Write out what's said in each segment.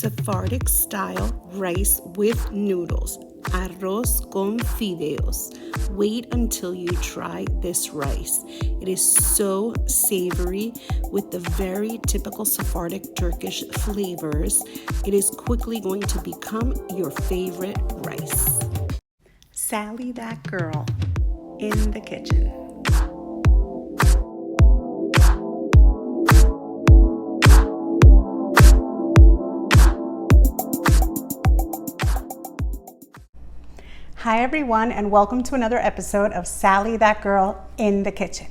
Sephardic Style Rice with Noodles, Arroz con Fideos. Wait until you try this rice. It is so savory with the very typical Sephardic-Turkish flavors. It is quickly going to become your favorite rice. Sally, that girl, in the kitchen. Hi everyone, and welcome to another episode of Sally, that girl, in the kitchen.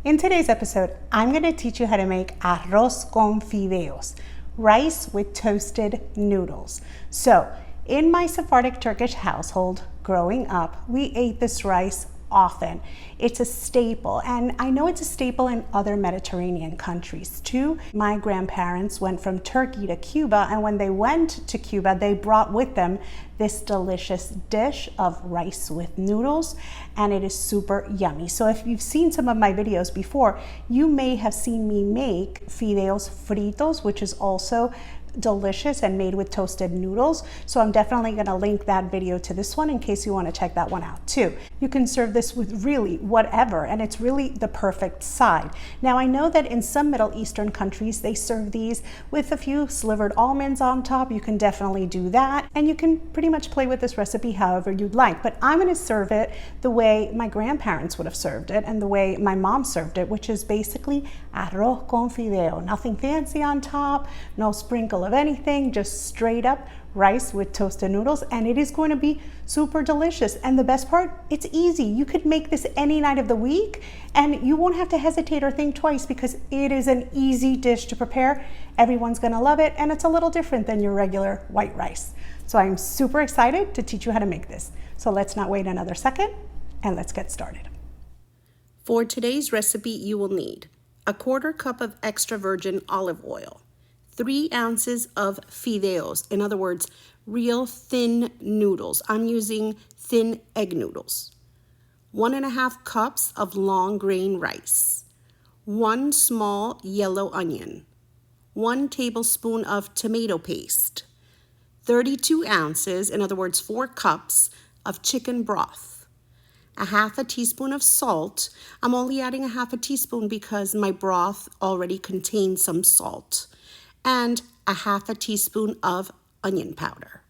In today's episode, I'm going to teach you how to make arroz con fideos, rice with toasted noodles. So, in my Sephardic Turkish household growing up, we ate this rice often. It's a staple, and I know it's a staple in other Mediterranean countries too. My grandparents went from Turkey to Cuba, and when they went to Cuba, they brought with them this delicious dish of rice with noodles, and it is super yummy. So if you've seen some of my videos before, you may have seen me make Fideos Fritos, which is also delicious and made with toasted noodles. So I'm definitely going to link that video to this one in case you want to check that one out too. You can serve this with really whatever, and it's really the perfect side. Now I know that in some Middle Eastern countries they serve these with a few slivered almonds on top. You can definitely do that, and you can pretty much play with this recipe however you'd like, but I'm going to serve it the way my grandparents would have served it and the way my mom served it, which is basically arroz con fideo. Nothing fancy on top, no sprinkle of anything, just straight up rice with toasted noodles, and it is going to be super delicious. And the best part, it's easy. You could make this any night of the week and you won't have to hesitate or think twice because it is an easy dish to prepare. Everyone's going to love it, and it's a little different than your regular white rice. So I'm super excited to teach you how to make this. So let's not wait another second and let's get started. For today's recipe, you will need a 1/4 cup of extra virgin olive oil, 3 ounces of fideos, in other words, real thin noodles. I'm using thin egg noodles. 1½ cups of long grain rice, 1 small yellow onion, 1 tablespoon of tomato paste, 32 ounces, in other words, 4 cups of chicken broth, 1/2 teaspoon of salt. I'm only adding 1/2 teaspoon because my broth already contains some salt, and 1/2 teaspoon of onion powder.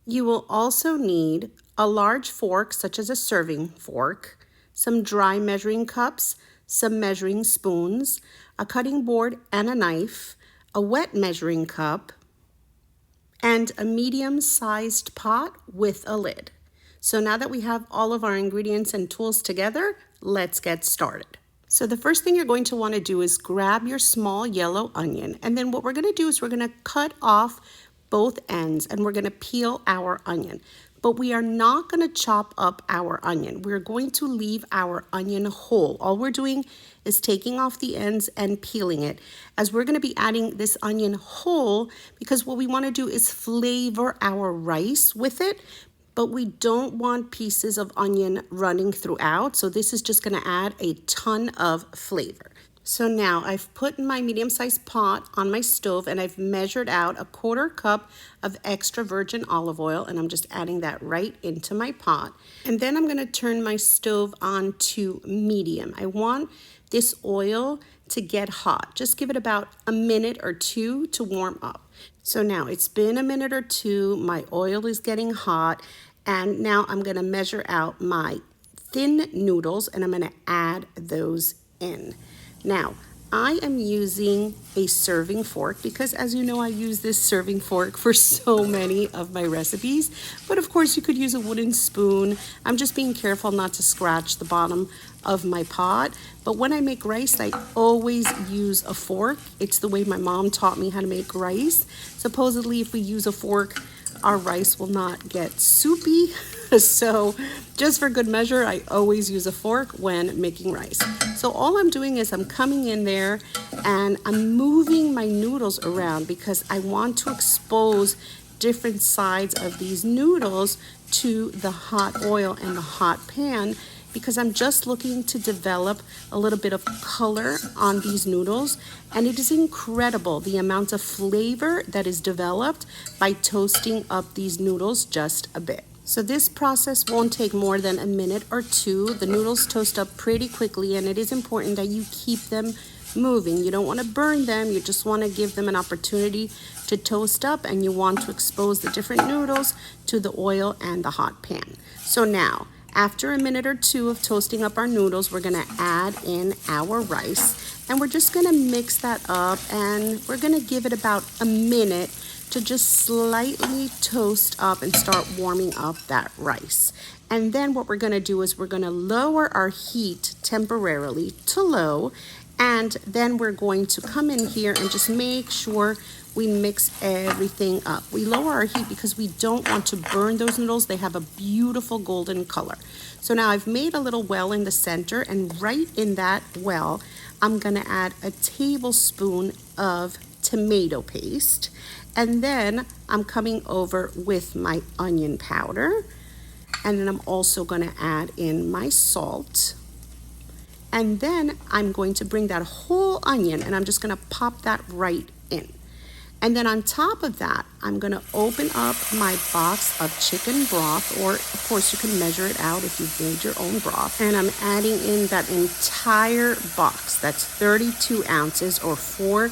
You will also need a large fork, such as a serving fork, some dry measuring cups, some measuring spoons, a cutting board and a knife, a wet measuring cup, and a medium-sized pot with a lid. So now that we have all of our ingredients and tools together, let's get started. So the first thing you're going to want to do is grab your small yellow onion, and then what we're going to do is we're going to cut off both ends and we're going to peel our onion. But we are not going to chop up our onion. We're going to leave our onion whole. All we're doing is taking off the ends and peeling it, as we're going to be adding this onion whole because what we want to do is flavor our rice with it, but we don't want pieces of onion running throughout. So this is just going to add a ton of flavor. So now I've put my medium-sized pot on my stove and I've measured out a 1/4 cup of extra virgin olive oil, and I'm just adding that right into my pot. And then I'm going to turn my stove on to medium. I want this oil to get hot. Just give it about a minute or 2 to warm up. So now it's been a minute or 2, my oil is getting hot, and now I'm going to measure out my thin noodles and I'm going to add those in. Now, I am using a serving fork because, as you know, I use this serving fork for so many of my recipes, but of course you could use a wooden spoon. I'm just being careful not to scratch the bottom of my pot, but when I make rice, I always use a fork. It's the way my mom taught me how to make rice. Supposedly, if we use a fork, our rice will not get soupy. So just for good measure, I always use a fork when making rice. So all I'm doing is I'm coming in there and I'm moving my noodles around because I want to expose different sides of these noodles to the hot oil and the hot pan, because I'm just looking to develop a little bit of color on these noodles. And it is incredible the amount of flavor that is developed by toasting up these noodles just a bit. So this process won't take more than a minute or two. The noodles toast up pretty quickly, and it is important that you keep them moving. You don't want to burn them. You just want to give them an opportunity to toast up, and you want to expose the different noodles to the oil and the hot pan. So now, after a minute or two of toasting up our noodles, we're going to add in our rice, and we're just going to mix that up, and we're going to give it about a minute to just slightly toast up and start warming up that rice. And then what we're going to do is we're going to lower our heat temporarily to low, and then we're going to come in here and just make sure we mix everything up. We lower our heat because we don't want to burn those noodles. They have a beautiful golden color. So now I've made a little well in the center, and right in that well, I'm gonna add a tablespoon of tomato paste. And then I'm coming over with my onion powder. And then I'm also gonna add in my salt. And then I'm going to bring that whole onion and I'm just gonna pop that right in. And then on top of that, I'm gonna open up my box of chicken broth, or of course you can measure it out if you've made your own broth. And I'm adding in that entire box. That's 32 ounces or 4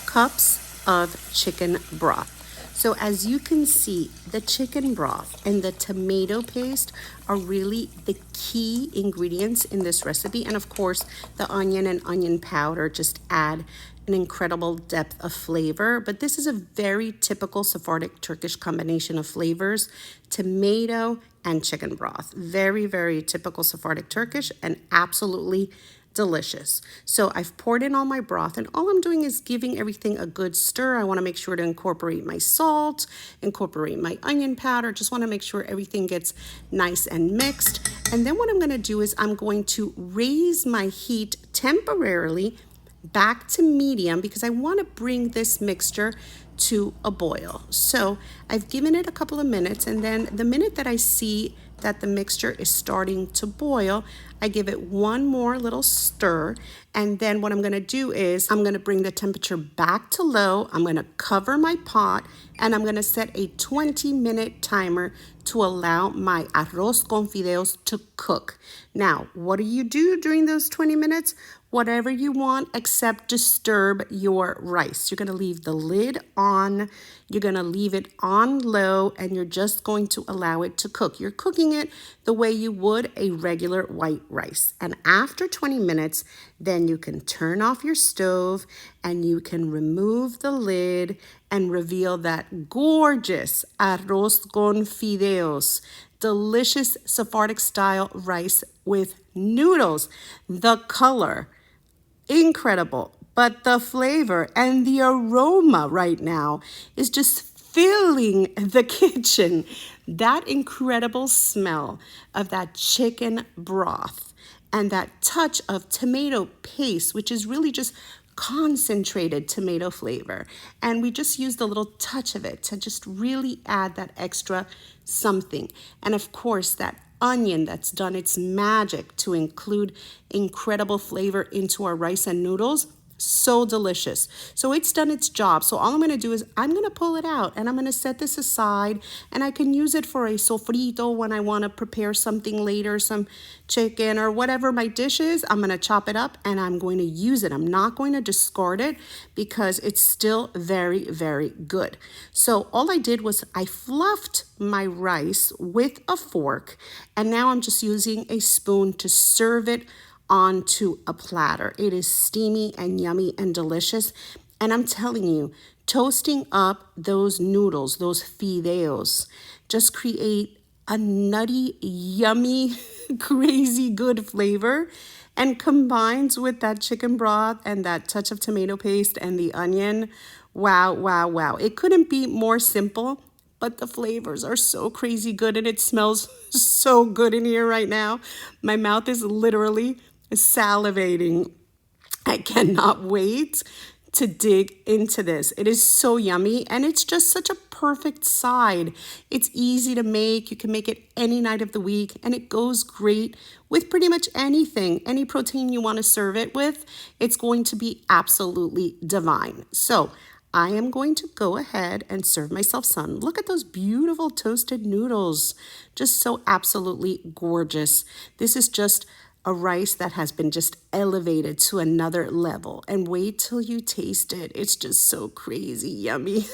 cups of chicken broth. So as you can see, the chicken broth and the tomato paste are really the key ingredients in this recipe. And of course, the onion and onion powder just add an incredible depth of flavor. But this is a very typical Sephardic-Turkish combination of flavors: tomato and chicken broth. Very, very typical Sephardic-Turkish and absolutely delicious. So I've poured in all my broth, and all I'm doing is giving everything a good stir. I want to make sure to incorporate my salt, incorporate my onion powder. Just want to make sure everything gets nice and mixed. And then what I'm going to do is I'm going to raise my heat temporarily back to medium because I want to bring this mixture to a boil. So I've given it a couple of minutes, and then the minute that I see that the mixture is starting to boil, I give it one more little stir. And then what I'm going to do is I'm going to bring the temperature back to low. I'm going to cover my pot, and I'm going to set a 20-minute timer to allow my arroz con fideos to cook. Now, what do you do during those 20 minutes? Whatever you want, except disturb your rice. You're going to leave the lid on. You're going to leave it on low, and you're just going to allow it to cook. You're cooking it the way you would a regular white rice. And after 20 minutes, then you can turn off your stove and you can remove the lid and reveal that gorgeous arroz con fideos, delicious Sephardic style rice with noodles. The color, incredible, but the flavor and the aroma right now is just filling the kitchen. That incredible smell of that chicken broth and that touch of tomato paste, which is really just concentrated tomato flavor. And we just used a little touch of it to just really add that extra something. And of course, that onion that's done its magic to include incredible flavor into our rice and noodles. So delicious. So it's done its job. So all I'm going to do is I'm going to pull it out and I'm going to set this aside, and I can use it for a sofrito when I want to prepare something later, some chicken or whatever my dish is. I'm going to chop it up and I'm going to use it. I'm not going to discard it because it's still very, very good. So all I did was I fluffed my rice with a fork, and now I'm just using a spoon to serve it onto a platter. It is steamy and yummy and delicious. And I'm telling you, toasting up those noodles, those fideos, just create a nutty, yummy, crazy good flavor, and combines with that chicken broth and that touch of tomato paste and the onion. Wow, wow, wow. It couldn't be more simple, but the flavors are so crazy good, and it smells so good in here right now. My mouth is literally salivating. I cannot wait to dig into this. It is so yummy, and it's just such a perfect side. It's easy to make. You can make it any night of the week, and it goes great with pretty much anything, any protein you want to serve it with. It's going to be absolutely divine. So I am going to go ahead and serve myself some. Look at those beautiful toasted noodles. Just so absolutely gorgeous. This is just a rice that has been just elevated to another level. And wait till you taste it. It's just so crazy yummy.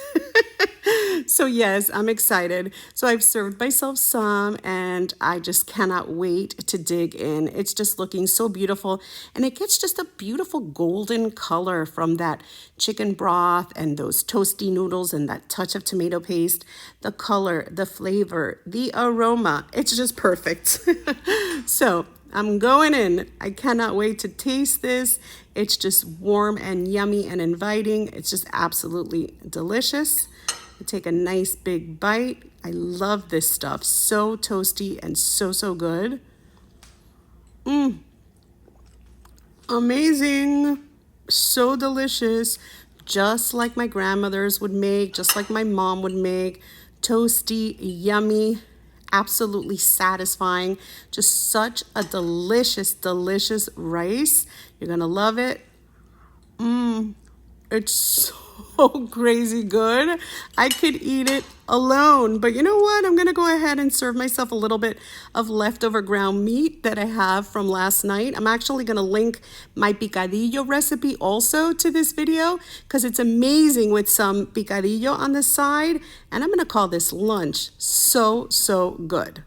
So yes, I'm excited. So I've served myself some, and I just cannot wait to dig in. It's just looking so beautiful, and it gets just a beautiful golden color from that chicken broth and those toasty noodles and that touch of tomato paste. The color, the flavor, the aroma, it's just perfect. So I'm going in. I cannot wait to taste this. It's just warm and yummy and inviting. It's just absolutely delicious. I take a nice big bite. I love this stuff. So toasty and so good. Amazing. So delicious. Just like my grandmothers would make, just like my mom would make. Toasty, yummy, absolutely satisfying. Just such a delicious rice. You're gonna love it. It's so crazy good. I could eat it alone, but you know what? I'm gonna go ahead and serve myself a little bit of leftover ground meat that I have from last night. I'm actually gonna link my picadillo recipe also to this video because it's amazing with some picadillo on the side, and I'm gonna call this lunch. So good.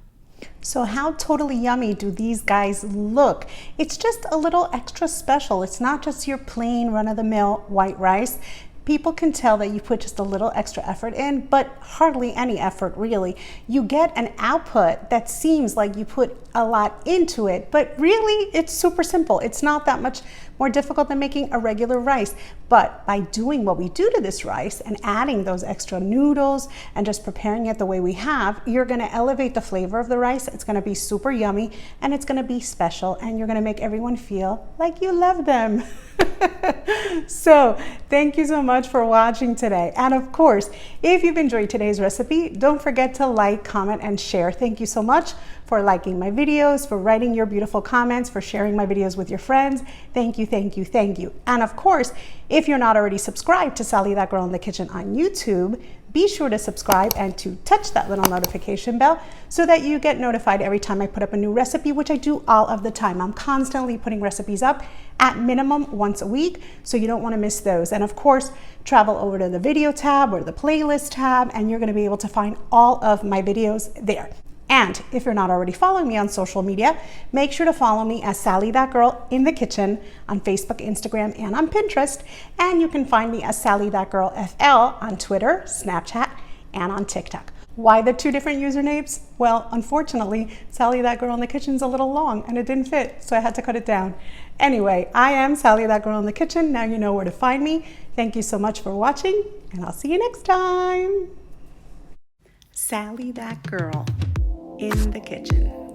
So how totally yummy do these guys look? It's just a little extra special. It's not just your plain run-of-the-mill white rice. People can tell that you put just a little extra effort in, but hardly any effort really. You get an output that seems like you put a lot into it, but really it's super simple. It's not that much more difficult than making a regular rice. But by doing what we do to this rice and adding those extra noodles and just preparing it the way we have, you're gonna elevate the flavor of the rice. It's gonna be super yummy, and it's gonna be special, and you're gonna make everyone feel like you love them. So thank you so much for watching today. And of course, if you've enjoyed today's recipe, don't forget to like, comment, and share. Thank you so much for liking my videos, for writing your beautiful comments, for sharing my videos with your friends. Thank you. And of course, if you're not already subscribed to Sally That Girl in the Kitchen on YouTube, be sure to subscribe and to touch that little notification bell so that you get notified every time I put up a new recipe, which I do all of the time. I'm constantly putting recipes up at minimum once a week, so you don't want to miss those. And of course, travel over to the video tab or the playlist tab, and you're going to be able to find all of my videos there. And if you're not already following me on social media, make sure to follow me as Sally That Girl in the Kitchen on Facebook, Instagram, and on Pinterest. And you can find me as Sally That Girl FL on Twitter, Snapchat, and on TikTok. Why the two different usernames? Well, unfortunately, Sally That Girl in the Kitchen's a little long and it didn't fit, so I had to cut it down. Anyway, I am Sally That Girl in the Kitchen. Now you know where to find me. Thank you so much for watching, and I'll see you next time. Sally That Girl in the Kitchen.